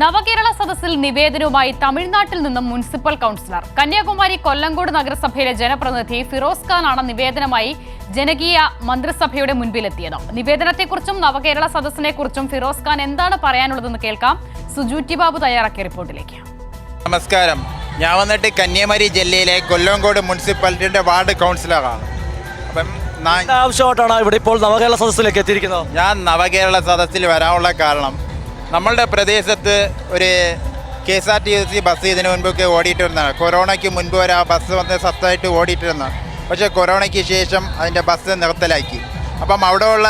നവകേരള സദസ്സിൽ നിവേദനവുമായി തമിഴ്നാട്ടിൽ നിന്നും മുനിസിപ്പൽ കൗൺസിലർ. കന്യാകുമാരി കൊല്ലങ്കോട് നഗരസഭയിലെ ജനപ്രതിനിധി ഫിറോസ് ഖാനാണ് നിവേദനമായി ജനകീയ മന്ത്രിസഭയുടെ മുൻപിലെത്തിയത്. നിവേദനത്തെക്കുറിച്ചും നവകേരള സദസ്സിനെക്കുറിച്ചും ഫിറോസ് ഖാൻ എന്താണ് പറയാനുള്ളതെന്ന് കേൾക്കാം. സുജൂറ്റി ബാബു തയ്യാറാക്കിയ റിപ്പോർട്ടിലേക്ക്. നമസ്കാരം. ഞാൻ വന്നിട്ട് കന്യാകുമാരി ജില്ലയിലെ കൊല്ലങ്കോട് മുനിസിപ്പാലിറ്റിയുടെ വാർഡ് കൗൺസിലറാണ്. അപ്പം ആവശ്യമായിട്ടാണ് ഇവിടെ ഇപ്പോൾ നവകേരള സദസ്സിലേക്ക് എത്തിയിരിക്കുന്നത്. ഞാൻ നവകേരള സദസ്സിൽ വരാനുള്ള കാരണം, നമ്മളുടെ പ്രദേശത്ത് ഒരു KSRTC ബസ് ഇതിനു മുൻപൊക്കെ ഓടിയിട്ടിരുന്നതാണ്. കൊറോണയ്ക്ക് മുൻപ് വരെ ആ ബസ് വന്ന് സത്തായിട്ട് ഓടിയിട്ടിരുന്നതാണ്. പക്ഷേ കൊറോണയ്ക്ക് ശേഷം അതിൻ്റെ ബസ് നിർത്തലാക്കി. അപ്പം അവിടെയുള്ള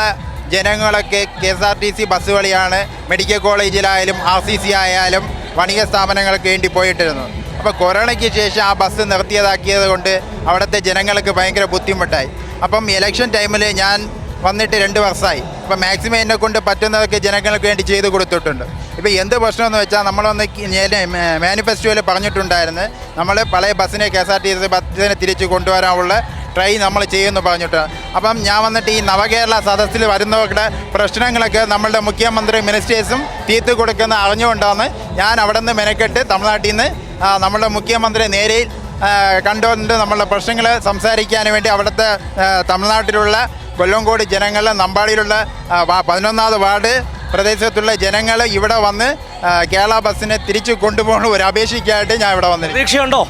ജനങ്ങളൊക്കെ KSRTC ബസ് വഴിയാണ് മെഡിക്കൽ കോളേജിലായാലും RCC ആയാലും വണിക സ്ഥാപനങ്ങൾക്ക് വേണ്ടി പോയിട്ടിരുന്നത്. അപ്പോൾ കൊറോണയ്ക്ക് ശേഷം ആ ബസ് നിർത്തിയതാക്കിയത് കൊണ്ട് അവിടുത്തെ ജനങ്ങൾക്ക് ഭയങ്കര ബുദ്ധിമുട്ടായി. അപ്പം ഇലക്ഷൻ ടൈമിൽ ഞാൻ വന്നിട്ട് 2 വർഷമായി. അപ്പോൾ മാക്സിമം എന്നെ കൊണ്ട് പറ്റുന്നതൊക്കെ ജനങ്ങൾക്ക് വേണ്ടി ചെയ്തു കൊടുത്തിട്ടുണ്ട്. ഇപ്പോൾ എന്ത് പ്രശ്നമെന്ന് വെച്ചാൽ, നമ്മളൊന്ന് മാനിഫെസ്റ്റോയിൽ പറഞ്ഞിട്ടുണ്ടായിരുന്നു, നമ്മൾ പഴയ ബസ്സിനെ KSRTC ബസ്സിനെ തിരിച്ച് കൊണ്ടുവരാനുള്ള ട്രൈ നമ്മൾ ചെയ്യുമെന്ന് പറഞ്ഞിട്ടുണ്ട്. അപ്പം ഞാൻ വന്നിട്ട് ഈ നവകേരള സദസ്സിൽ വരുന്നവരുടെ പ്രശ്നങ്ങളൊക്കെ നമ്മളുടെ മുഖ്യമന്ത്രി മിനിസ്റ്റേഴ്സും തീർത്ത് കൊടുക്കുന്ന അറിഞ്ഞുകൊണ്ടാണ് ഞാൻ അവിടെ നിന്ന് മെനക്കെട്ട് തമിഴ്നാട്ടിൽ നിന്ന് നമ്മളുടെ മുഖ്യമന്ത്രി നേരെ കണ്ടുകൊണ്ട് നമ്മളുടെ പ്രശ്നങ്ങൾ സംസാരിക്കാൻ വേണ്ടി അവിടുത്തെ തമിഴ്നാട്ടിലുള്ള കൊല്ലങ്കോട് ജനങ്ങൾ, നമ്പാടിയിലുള്ള 11ാമത് വാർഡ് പ്രദേശത്തുള്ള ജനങ്ങൾ ഇവിടെ വന്ന് കേരള ബസ്സിനെ തിരിച്ചു കൊണ്ടുപോകണം ഒരു അപേക്ഷയ്ക്കായിട്ട് ഞാൻ ഇവിടെ വന്നിട്ടുണ്ട്. പ്രതീക്ഷയുണ്ടോ?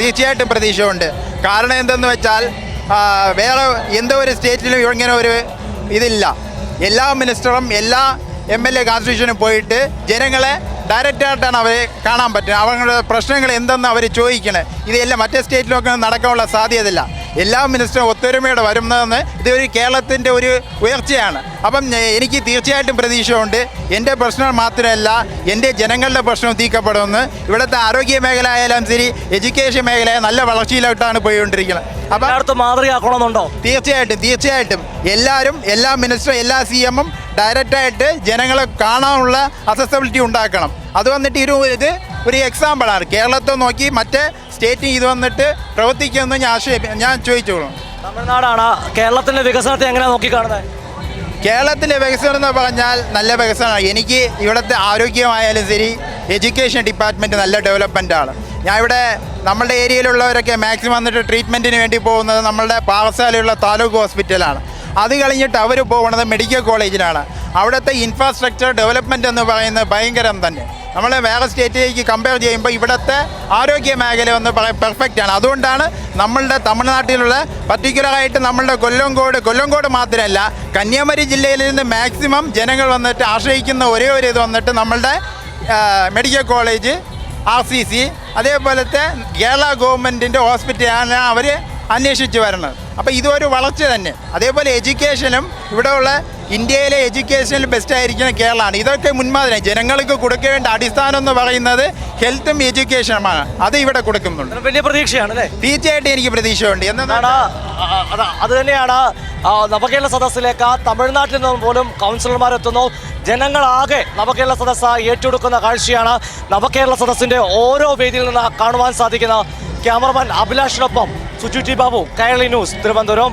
തീർച്ചയായിട്ടും പ്രതീക്ഷയുണ്ട്. കാരണം എന്തെന്ന് വെച്ചാൽ, വേറെ എന്തോ ഒരു സ്റ്റേറ്റിലും ഇങ്ങനെ ഒരു ഇതില്ല. എല്ലാ മിനിസ്റ്ററും എല്ലാ MLA കോൺസ്റ്റിറ്റ്യൂഷനും പോയിട്ട് ജനങ്ങളെ ഡയറക്റ്റായിട്ടാണ് അവരെ കാണാൻ പറ്റുന്നത്. അവരുടെ പ്രശ്നങ്ങൾ എന്തെന്ന് അവർ ചോദിക്കണേ. ഇതെല്ലാം മറ്റേ സ്റ്റേറ്റിലൊക്കെ നടക്കാനുള്ള സാധ്യതയില്ല. എല്ലാ മിനിസ്റ്ററും ഒത്തൊരുമയോടെ വരുന്നതെന്ന് ഇതൊരു കേരളത്തിൻ്റെ ഒരു ഉയർച്ചയാണ്. അപ്പം എനിക്ക് തീർച്ചയായിട്ടും പ്രതീക്ഷയുണ്ട്. എൻ്റെ പ്രശ്നം മാത്രമല്ല, എൻ്റെ ജനങ്ങളുടെ പ്രശ്നം തീർക്കപ്പെടുമെന്ന്. ഇവിടുത്തെ ആരോഗ്യ മേഖല ആയാലും ശരി, എഡ്യൂക്കേഷൻ മേഖല നല്ല വളർച്ചയിലോട്ടാണ് പോയിക്കൊണ്ടിരിക്കുന്നത്. അപ്പം അടുത്ത് മാതൃകയാക്കണമെന്നുണ്ടോ? തീർച്ചയായിട്ടും എല്ലാവരും, എല്ലാ മിനിസ്റ്ററും എല്ലാ CM-ഉം ഡയറക്റ്റായിട്ട് ജനങ്ങളെ കാണാനുള്ള അക്സസിബിലിറ്റി ഉണ്ടാക്കണം. അത് വന്നിട്ട് ഇത് ഒരു എക്സാമ്പിളാണ്. കേരളത്തെ നോക്കി മറ്റേ സ്റ്റേറ്റ് ഇത് വന്നിട്ട് പ്രവർത്തിക്കുമെന്ന് ഞാൻ ചോദിച്ചോളൂ. തമിഴ്നാടാണ് കേരളത്തിൻ്റെ വികസനത്തെ എങ്ങനെയാണ് നോക്കിക്കാണുന്നത്? കേരളത്തിൻ്റെ വികസനം എന്ന് പറഞ്ഞാൽ നല്ല വികസനമാണ്. എനിക്ക് ഇവിടുത്തെ ആരോഗ്യമായാലും ശരി, എഡ്യൂക്കേഷൻ ഡിപ്പാർട്ട്മെൻറ്റ് നല്ല ഡെവലപ്മെൻറ്റാണ്. ഞാൻ ഇവിടെ നമ്മളുടെ ഏരിയയിലുള്ളവരൊക്കെ മാക്സിമം വന്നിട്ട് ട്രീറ്റ്മെൻറ്റിന് വേണ്ടി പോകുന്നത് നമ്മളുടെ പാറശാലയുള്ള താലൂക്ക് ഹോസ്പിറ്റലാണ്. അത് കഴിഞ്ഞിട്ട് അവർ പോകുന്നത് മെഡിക്കൽ കോളേജിലാണ്. അവിടുത്തെ ഇൻഫ്രാസ്ട്രക്ചർ ഡെവലപ്മെൻറ്റ് എന്ന് പറയുന്നത് ഭയങ്കരം തന്നെ. നമ്മൾ വേറെ സ്റ്റേറ്റിലേക്ക് കമ്പയർ ചെയ്യുമ്പോൾ ഇവിടുത്തെ ആരോഗ്യ മേഖല ഒന്ന് പെർഫെക്റ്റാണ്. അതുകൊണ്ടാണ് നമ്മളുടെ തമിഴ്നാട്ടിലുള്ള പർട്ടിക്കുലറായിട്ട് നമ്മളുടെ കൊല്ലങ്കോട് മാത്രമല്ല, കന്യാകുമാരി ജില്ലയിൽ നിന്ന് മാക്സിമം ജനങ്ങൾ വന്നിട്ട് ആശ്രയിക്കുന്ന ഒരേ ഒരു ഇത് വന്നിട്ട് നമ്മളുടെ മെഡിക്കൽ കോളേജ്, RCC, അതേപോലത്തെ കേരള ഗവൺമെൻറ്റിൻ്റെ ഹോസ്പിറ്റലാണ് അവർ അന്വേഷിച്ച് വരുന്നത്. അപ്പോൾ ഇതൊരു വളർച്ച തന്നെ. അതേപോലെ എഡ്യൂക്കേഷനും ഇവിടെയുള്ള ഇന്ത്യയിലെ എഡ്യൂക്കേഷനിൽ ബെസ്റ്റ് ആയിരിക്കുന്ന കേരളമാണ്. ഇതൊക്കെ മുൻമാതിരി. ജനങ്ങൾക്ക് കൊടുക്കേണ്ട അടിസ്ഥാനം എന്ന് പറയുന്നത് ഹെൽത്തും എഡ്യൂക്കേഷനുമാണ്. അത് ഇവിടെ കൊടുക്കുന്നുണ്ട്. വലിയ പ്രതീക്ഷയാണ് അല്ലേ? തീർച്ചയായിട്ടും എനിക്ക് പ്രതീക്ഷയുണ്ട്. എന്നാണ് അത് തന്നെയാണ് നവകേരള സദസ്സിലേക്ക് തമിഴ്നാട്ടിൽ നിന്നും പോലും കൗൺസിലർമാരെത്തുന്നു. ജനങ്ങളാകെ നവകേരള സദസ്സ് ഏറ്റെടുക്കുന്ന കാഴ്ചയാണ് നവകേരള സദസ്സിൻ്റെ ഓരോ വേദിയിൽ നിന്ന് കാണുവാൻ സാധിക്കുന്ന. ക്യാമറമാൻ അഭിലാഷിനൊപ്പം സുജൂറ്റി ബാബു, കൈരളി ന്യൂസ്, തിരുവനന്തപുരം.